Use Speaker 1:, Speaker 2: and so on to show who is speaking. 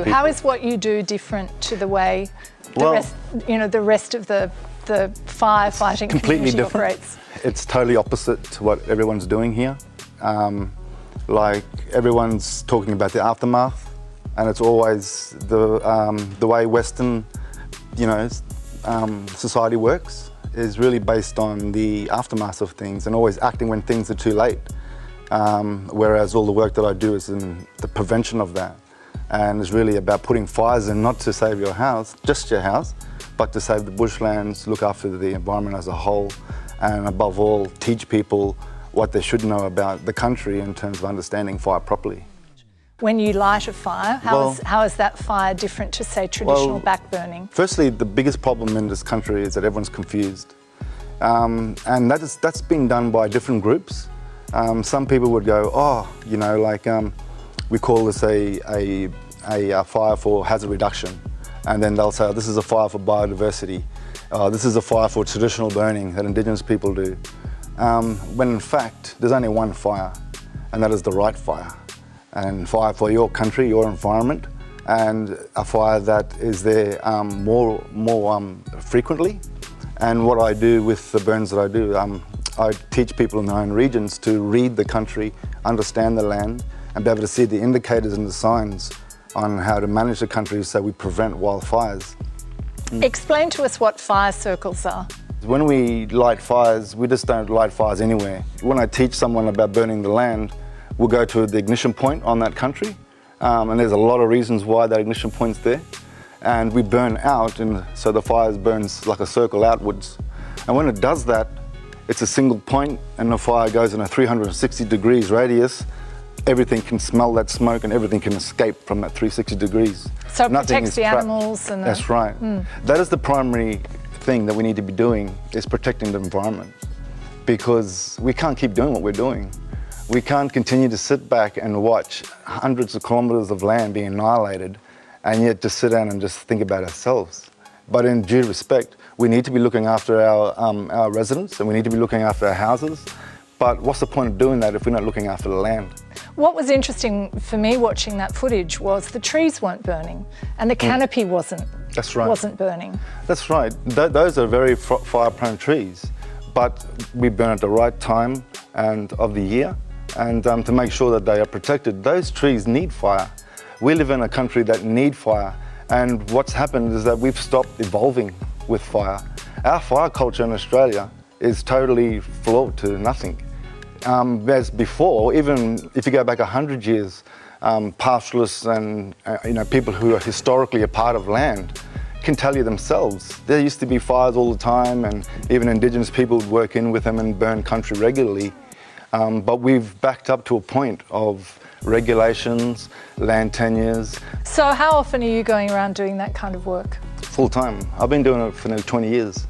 Speaker 1: How is what you do different to the way the rest of the firefighting community operates?
Speaker 2: It's totally opposite to what everyone's doing here. Like everyone's talking about the aftermath, and it's always the way Western, society works is really based on the aftermath of things and always acting when things are too late. Whereas all the work that I do is in the prevention of that. And it's really about putting fires in, not to save your house, just your house, but to save the bushlands, look after the environment as a whole, and above all, teach people what they should know about the country in terms of understanding fire properly.
Speaker 1: When you light a fire, how is that fire different to, say, traditional backburning?
Speaker 2: Firstly, the biggest problem in this country is that everyone's confused. And that's been done by different groups. Some people would go, we call this a fire for hazard reduction. And then they'll say, this is a fire for biodiversity. This is a fire for traditional burning that Indigenous people do. When in fact, there's only one fire, and that is the right fire. And fire for your country, your environment, and a fire that is there more frequently. And what I do with the burns that I do, I teach people in their own regions to read the country, understand the land, and be able to see the indicators and the signs on how to manage the country so we prevent wildfires.
Speaker 1: Explain to us what fire circles are.
Speaker 2: When we light fires, we just don't light fires anywhere. When I teach someone about burning the land, we'll go to the ignition point on that country, and there's a lot of reasons why that ignition point's there. And we burn out, and so the fire burns like a circle outwards. And when it does that, it's a single point, and the fire goes in a 360 degrees radius. Everything can smell that smoke, and everything can escape from that 360 degrees.
Speaker 1: So it protects the animals and
Speaker 2: That's right. That is the primary thing that we need to be doing, is protecting the environment. Because we can't keep doing what we're doing. We can't continue to sit back and watch hundreds of kilometres of land being annihilated and yet just sit down and just think about ourselves. But in due respect, we need to be looking after our residents, and we need to be looking after our houses. But what's the point of doing that if we're not looking after the land?
Speaker 1: What was interesting for me watching that footage was the trees weren't burning and the canopy wasn't burning.
Speaker 2: That's right. Those are very fire-prone trees, but we burn at the right time of the year, and to make sure that they are protected. Those trees need fire. We live in a country that need fire, and what's happened is that we've stopped evolving with fire. Our fire culture in Australia is totally flawed to nothing. As before, even if you go back 100 years, pastoralists and people who are historically a part of land can tell you themselves. There used to be fires all the time, and even Indigenous people would work in with them and burn country regularly. But we've backed up to a point of regulations, land tenures.
Speaker 1: So how often are you going around doing that kind of work?
Speaker 2: Full time. I've been doing it for nearly 20 years.